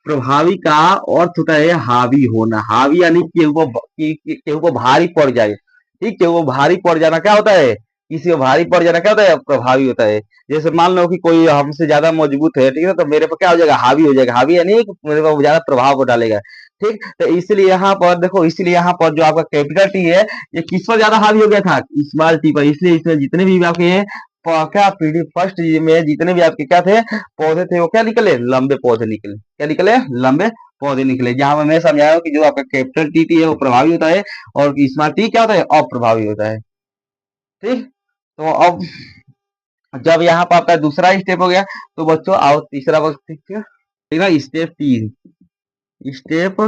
प्रभावी का अर्थ होता है हावी होना, हावी यानी केहू को भारी पड़ जाए, ठीक, केहू को भारी पड़ जाना क्या होता है, किसी को भारी पड़ जाना क्या होता है, प्रभावी होता है। जैसे मान लो कि कोई हमसे ज्यादा मजबूत है, ठीक है, तो मेरे पर क्या हो जाएगा, हावी हो जाएगा, हावी यानी कि मेरे पर ज्यादा प्रभाव डालेगा, ठीक। तो इसलिए यहाँ पर देखो, इसलिए यहाँ पर जो आपका कैपिटल टी है, ये किस पर ज्यादा हावी हो गया था, स्मॉल टी पर, इसलिए इसमें जितने भी आपके क्या पीढ़ी फर्स्ट में जितने भी आपके क्या थे, पौधे थे, वो क्या निकले, लंबे पौधे निकले, क्या निकले, लंबे पौधे निकले। जहां पर मैं समझाया हूँ कि जो आपका कैपिटल टी टी है वो प्रभावी होता है और स्मॉल टी क्या होता है, अप्रभावी होता है, ठीक। तो अब जब यहाँ पर आपका दूसरा स्टेप हो गया, तो बच्चों आओ तीसरा वक्त, ठीक है, ठीक है, स्टेप 3, स्टेप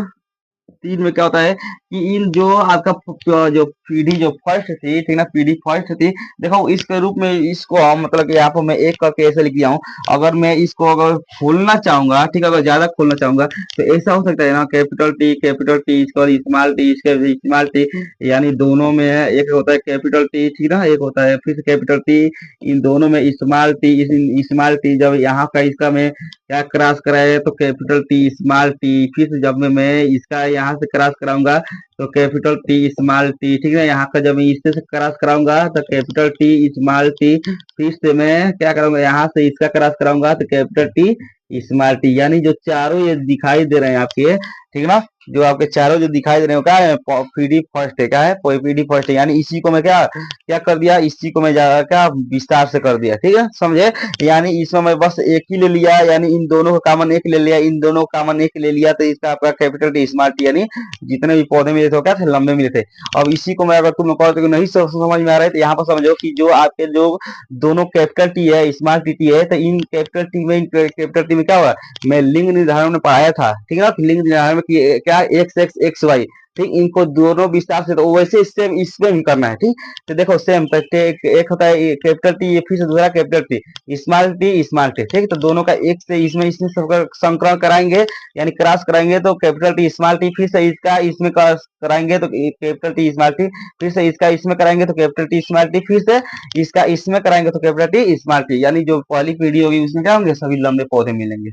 3 में क्या होता है कि इन जो आपका जो पीढ़ी जो फर्स्ट थी, ठीक ना, पीढ़ी फर्स्ट थी, देखो इसके रूप में इसको हम मतलब कि यहाँ पर मैं एक करके ऐसे लिख दिया हूँ। अगर मैं इसको अगर खोलना चाहूंगा, ठीक है, अगर ज्यादा खोलना चाहूंगा तो ऐसा हो सकता है ना, कैपिटल टी इसका स्मॉल टी इसके स्मॉल टी, यानी दोनों में है, एक होता है कैपिटल टी, ठीक ना, एक होता है फिर कैपिटल टी, इन दोनों में स्मॉल टी, स्मॉल टी जब यहाँ का इसका मैं क्या क्रॉस कराए तो कैपिटल टी स्मॉल टी, फिर से जब मैं इसका यहाँ से क्रॉस कराऊंगा तो कैपिटल टी स्मॉल टी, ठीक है, यहाँ का जब मैं इससे से क्रॉस कराऊंगा तो कैपिटल टी स्मॉल टी, फिर से मैं क्या करूंगा, यहाँ से इसका क्रॉस कराऊंगा तो कैपिटल टी स्मॉल टी, यानी जो चारों ये दिखाई दे रहे हैं आपके, ठीक है ना, जो आपके चारों जो दिखाई दे रहे हो क्या है, पीडी फर्स्ट है, क्या है, पीडी फर्स्ट है, यानी इसी को मैं क्या क्या कर दिया, इसी को मैं क्या विस्तार से कर दिया, ठीक है, समझे। यानी इसमें मैं बस एक ही ले लिया, यानी इन दोनों का कॉमन एक ले लिया, इन दोनों का कॉमन एक ले लिया, तो इसका आपका कैपिटल टी स्मॉल टी, यानी जितने भी पौधे मिले थे क्या थे, लंबे मिले थे। अब इसी को मैं अगर तुम लोग नहीं समझ में आ रहा है तो यहाँ पर समझो कि जो आपके जो दोनों कैपिटल टी है स्मॉल टी टी है, तो इन कैपिटल टी में क्या हुआ, मैं लिंग निर्धारण में पढ़ाया था, ठीक है ना, लिंग निर्धारण में क्या एक्स वाई, ठीक, इनको दोनों विस्तार से, तो वैसे सेम इसमें भी करना है, ठीक। तो देखो सेम एक होता है कैपिटल टी, फिर से दूसरा कैपिटल टी स्मॉल टी, ठीक। तो दोनों का एक से इसमें इसमें संकरण कराएंगे, यानी क्रॉस कराएंगे तो कैपिटल टी स्मॉल टी, फिर से इसका इसमें कराएंगे तो कैपिटल टी स्मॉल टी, फिर से इसका इसमें कराएंगे तो कैपिटल टी स्मॉल टी, फिर से इसका इसमें कराएंगे तो कैपिटल टी स्मॉल टी, यानी जो पहली पीढ़ी होगी उसमें क्या होंगे, सभी लंबे पौधे मिलेंगे,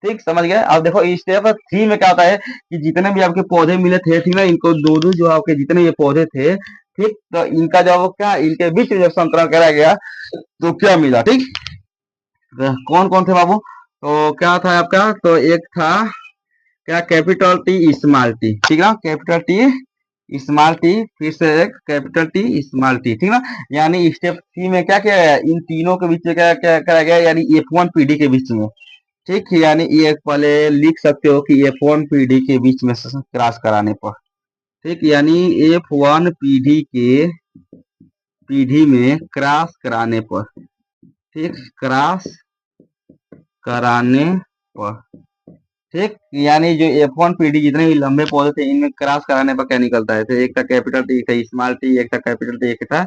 ठीक, समझ गए। अब देखो स्टेप 3 में क्या होता है कि जितने भी आपके पौधे मिले थे, ठीक ना, इनको दोनों जो आपके जितने ये पौधे थे, ठीक, तो इनका जब क्या, इनके बीच में जब संकरण कराया गया तो क्या मिला, ठीक। तो कौन कौन थे बाबू, तो क्या था आपका, तो एक था क्या, कैपिटल टी स्मॉल टी, ठीक ना, कैपिटल टी स्मॉल टी, फिर से एक कैपिटल टी स्मॉल टी, ठीक ना। यानी स्टेप सी में क्या किया गया, इन तीनों के बीच में क्या क्या कराया गया, यानी F1 पीढ़ी के बीच में, ठीक। यानी ये पहले लिख सकते हो कि F1 पीढ़ी के बीच में क्रॉस कराने पर, ठीक, यानी F1 पीढ़ी में क्रॉस कराने पर, ठीक, क्रॉस कराने पर, ठीक। यानी जो F1 पीढ़ी जितने भी लंबे पौधे थे, इनमें क्रॉस कराने पर क्या निकलता है, तो एक था कैपिटल टी, एक था स्मॉल टी, एक था कैपिटल टी, एक था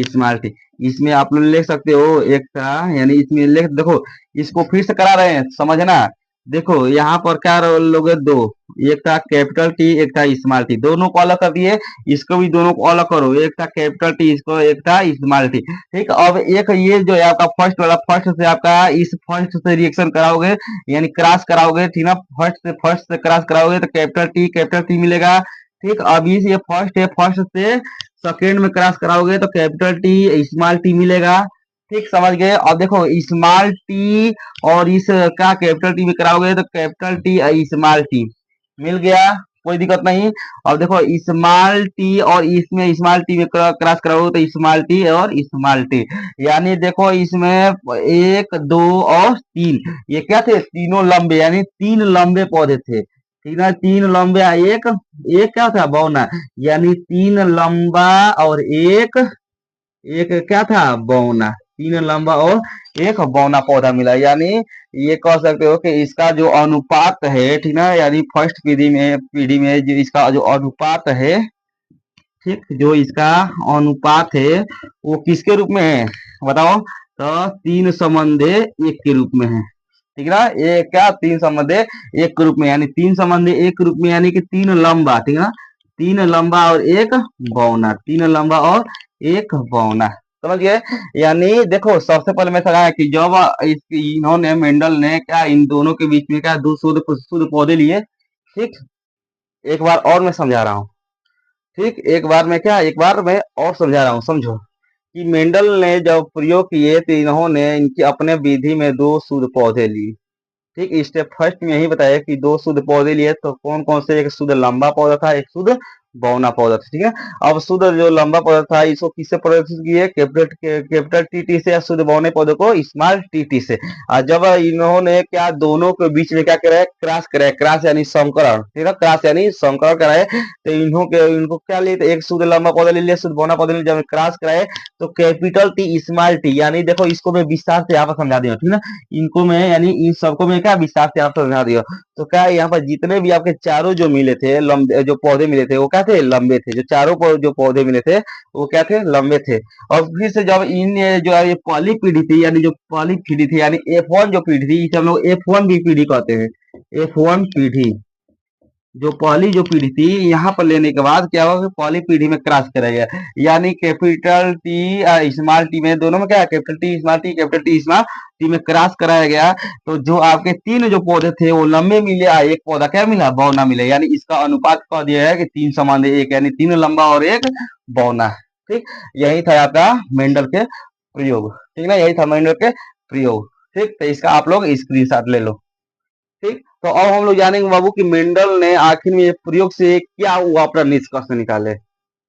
स्मॉल टी। इसमें आप लोग लिख सकते हो, एक था, यानी इसमें लिख देखो, इसको फिर से करा रहे हैं, समझना। देखो यहाँ पर क्या लोगे, दो, एक था कैपिटल टी, एक था स्मॉल टी, दोनों को अलग कर दिए, इसको भी दोनों को अलग करो, एक था कैपिटल टी, इसको एक था स्मॉल टी, ठीक। अब एक ये जो है आपका फर्स्ट वाला, फर्स्ट से आपका इस फर्स्ट से रिएक्शन कराओगे, यानी क्रॉस कराओगे, ठीक ना, फर्स्ट से क्रॉस कराओगे तो कैपिटल टी मिलेगा, ठीक। अभी ये फर्स्ट है, फर्स्ट से सेकेंड में क्रॉस कराओगे तो कैपिटल टी स्मॉल टी मिलेगा, ठीक, समझ गए। अब देखो स्मॉल टी और इस का कैपिटल टी में कराओगे तो कैपिटल टी स्मॉल टी मिल गया, कोई दिक्कत नहीं। अब देखो स्मॉल टी और इसमें स्मॉल टी में क्रॉस कराओगे तो स्मॉल टी और स्मॉल टी, यानी देखो इसमें एक, दो और तीन, ये क्या थे, तीनों लंबे, यानी तीन लंबे पौधे थे, ठीक ना, तीन लंबे, एक एक क्या था, बौना, यानी तीन लंबा और एक, एक क्या था, बौना, तीन लंबा और एक बौना पौधा मिला। यानी ये कह सकते हो कि इसका जो अनुपात है, ठीक ना, यानी फर्स्ट पीढ़ी में जो इसका जो अनुपात है, ठीक, जो इसका अनुपात है वो किसके रूप में है, बताओ, तो तीन संबंधे एक के रूप में है, ठीक ना, ये क्या, तीन संबंधे एक के रूप में, यानी तीन संबंधे एक के रूप में, यानी कि तीन लंबा, ठीक ना, तीन लंबा और एक बौना, तीन लंबा और एक बौना, समझ गए। यानी देखो सबसे पहले मैं समझाया कि जब इन्होंने, मेंडल ने क्या, इन दोनों के बीच में क्या, दो शुद्ध शुद्ध पौधे लिए, ठीक। एक बार और मैं समझा रहा हूँ, ठीक, एक बार मैं और समझा रहा हूँ, समझो कि मेंडल ने जब प्रयोग किए तो इन्होंने इनकी अपने विधि में दो शुद्ध पौधे लिए, ठीक। स्टेप फर्स्ट में यही बताया कि दो शुद्ध पौधे लिए, तो कौन कौन से, एक शुद्ध लंबा पौधा था, एक शुद्ध बौना पौधा था, ठीक है। अब शुद्ध जो लंबा पौधा था इसको किससे प्रदर्शित किए, कैपिटल टी से, या शुद्ध बौने पौधे को स्मॉल टी से। और जब इन्होंने क्या, दोनों के बीच में क्या कराया, क्रॉस कराया, क्रॉस यानी संकरण, ठीक है, क्रॉस यानी संकरण कराए, तो इनको क्या लिए, एक शुद्ध लंबा पौधा ले लिया, शुद्ध बौना पौधा ले लिया, जब क्रॉस कराए तो कैपिटल टी स्मॉल टी, यानी देखो इसको मैं विस्तार से यहाँ पर समझा दिया, ठीक ना, इनको मैं, यानी इन सबको मैं क्या विस्तार से आपको समझा दिया। तो क्या यहाँ पर जितने भी आपके चारों जो मिले थे, लंबे जो पौधे मिले थे, वो क्या थे, लंबे थे, जो चारों जो पौधे मिले थे वो क्या थे, लंबे थे। और फिर से जब इन जो ये पहली पीढ़ी थी, यानी जो पहली पीढ़ी थी, यानी F1 जो पीढ़ी थी, इसे हम लोग F1 भी पीढ़ी कहते हैं, F1 पीढ़ी, जो पहली जो पीढ़ी थी, यहाँ पर लेने के बाद क्या होगा, पहली पीढ़ी में क्रॉस करा गया, यानी कैपिटल टी स्मॉल टी में, दोनों में क्या है, capital T small T, capital T small T में क्रॉस कराया गया, तो जो आपके तीन जो पौधे थे वो लंबे मिले, एक पौधा क्या मिला, बौना मिले, यानी इसका अनुपात कह दिया है कि तीन समान एक, यानी तीन लंबा और एक बौना, ठीक। यही था आपका मेंडल के प्रयोग, ठीक ना, यही था मेंडल के प्रयोग, ठीक। तो इसका आप लोग स्क्रीनशॉट ले लो, ठीक। तो अब हम लोग जानेंगे बाबू कि मेंडल ने आखिर में प्रयोग से क्या हुआ, अपना निष्कर्ष निकाले,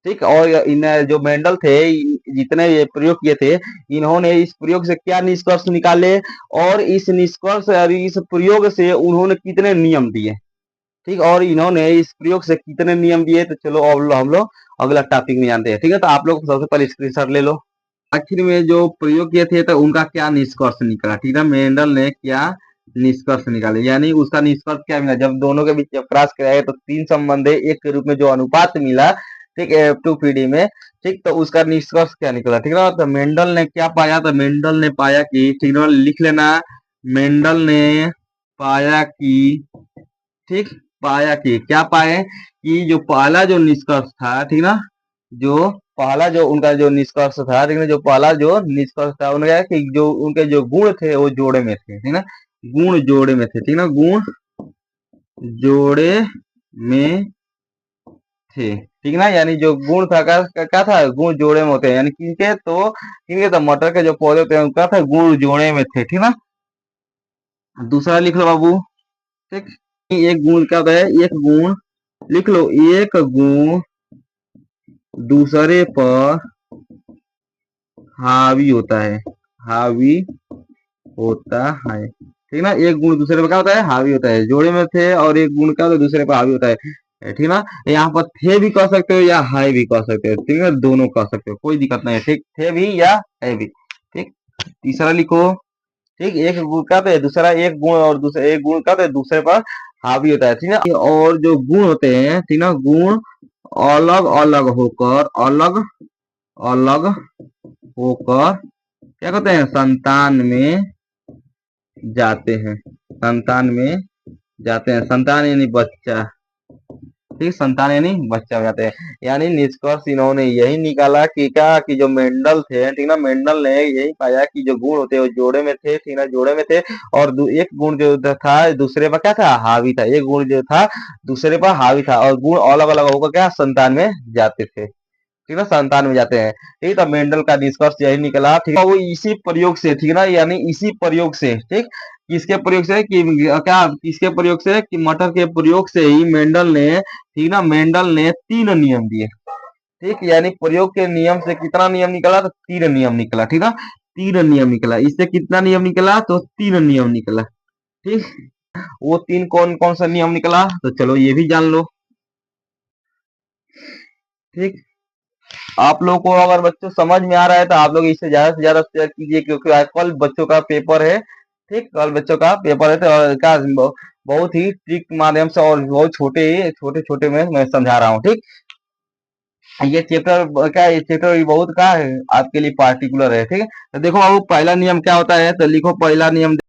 ठीक। और इन जो मेंडल थे, जितने ये प्रयोग किए थे, इन्होंने इस प्रयोग से क्या निष्कर्ष निकाले, और इस निष्कर्ष और इस प्रयोग से उन्होंने कितने नियम दिए, ठीक। और इन्होंने इस प्रयोग से कितने नियम दिए, तो चलो अब हम लोग अगला टॉपिक में जानते हैं, ठीक है। तो आप लोग सबसे पहले स्क्रीनशॉट ले लो, आखिर में जो प्रयोग किए थे तो उनका क्या निष्कर्ष निकला, ठीक है, मेंडल ने क्या निष्कर्ष निकाले, यानी उसका निष्कर्ष क्या मिला, जब दोनों के बीच जब क्रॉस कराए तो तीन संबंधे एक के रूप में जो अनुपात मिला, ठीक है, F2 पीढ़ी में, ठीक। तो उसका निष्कर्ष क्या निकला, ठीक है। तो मेंडल ने क्या पाया, तो मेंडल ने पाया कि, ठीक है, लिख लेना, मेंडल ने पाया कि, ठीक, पाया कि क्या पाए, कि जो पहला जो निष्कर्ष था, ठीक ना, जो पहला जो उनका जो निष्कर्ष था, ठीक है, जो पहला जो निष्कर्ष था उन्होंने कहा कि जो उनके जो गुण थे वो जोड़े में थे, ठीक ना, गुण जोड़े में थे, ठीक ना, गुण जोड़े में थे, ठीक ना, यानी जो गुण था क्या था, गुण जोड़े में होते हैं, यानी किनके तो मटर के जो पौधे होते हैं उनका था गुण जोड़े में थे, ठीक ना। दूसरा लिख लो बाबू, ठीक। एक गुण क्या होता है, एक गुण लिख लो, एक गुण दूसरे पर हावी होता है, हावी होता है, ठीक ना। एक गुण दूसरे पे क्या होता है, हावी होता है, जोड़े में थे और एक गुण क्या होता है दूसरे पे हावी होता है, ठीक ना। यहाँ पर थे भी कह सकते हो या है भी कह सकते हो, ठीक है, दोनों कह सकते हो, कोई दिक्कत नहीं है, ठीक, थे भी या है भी, ठीक। तीसरा लिखो, ठीक, एक गुण क्या होता है दूसरा, एक गुण और दूसरे एक गुण क्या होता है दूसरे पर हावी होता है, ठीक ना। और जो गुण होते हैं, ठीक ना, गुण अलग अलग होकर, अलग अलग होकर क्या कहते हैं, संतान में जाते हैं, संतान में जाते हैं, संतान यानी बच्चा, ठीक, संतान यानी बच्चा हो जाते हैं। यानी निष्कर्ष इन्होंने यही निकाला कि क्या, कि जो मेंडल थे, ठीक ना, मेंडल ने यही पाया कि जो गुण होते हैं वो जोड़े में थे, ठीक ना, जोड़े में थे, और एक गुण जो था दूसरे पर क्या था, हावी था, एक गुण जो था दूसरे पर हावी था, और गुण अलग अलग होकर क्या संतान में जाते थे, ठीक ना, संतान में जाते हैं, ठीक। तो मेंडल का निष्कर्ष यही निकला, ठीक है, वो इसी प्रयोग से, ठीक ना, यानी इसी प्रयोग से, ठीक, किसके प्रयोग से, कि क्या, किसके प्रयोग से, कि मटर के प्रयोग से ही मेंडल ने, ठीक ना, मेंडल ने 3 नियम दिए, ठीक, यानी प्रयोग के नियम से कितना नियम निकला, तो 3 नियम निकला, ठीक ना, 3 नियम निकला, इससे कितना नियम निकला, तो 3 नियम निकला, ठीक। वो तीन कौन कौन सा नियम निकला, तो चलो ये भी जान लो, ठीक। आप लोग को अगर बच्चों समझ में आ रहा है तो आप लोग इसे ज्यादा से ज्यादा शेयर कीजिए, क्योंकि आज कल बच्चों का पेपर है, ठीक, कल बच्चों का पेपर है, तो क्या बहुत ही ट्रिक माध्यम से और बहुत छोटे छोटे में मैं समझा रहा हूँ, ठीक। ये चैप्टर क्या है, ये चैप्टर बहुत क्या है आपके लिए पार्टिकुलर है, ठीक है। तो देखो अब पहला नियम क्या होता है, तो लिखो पहला नियम।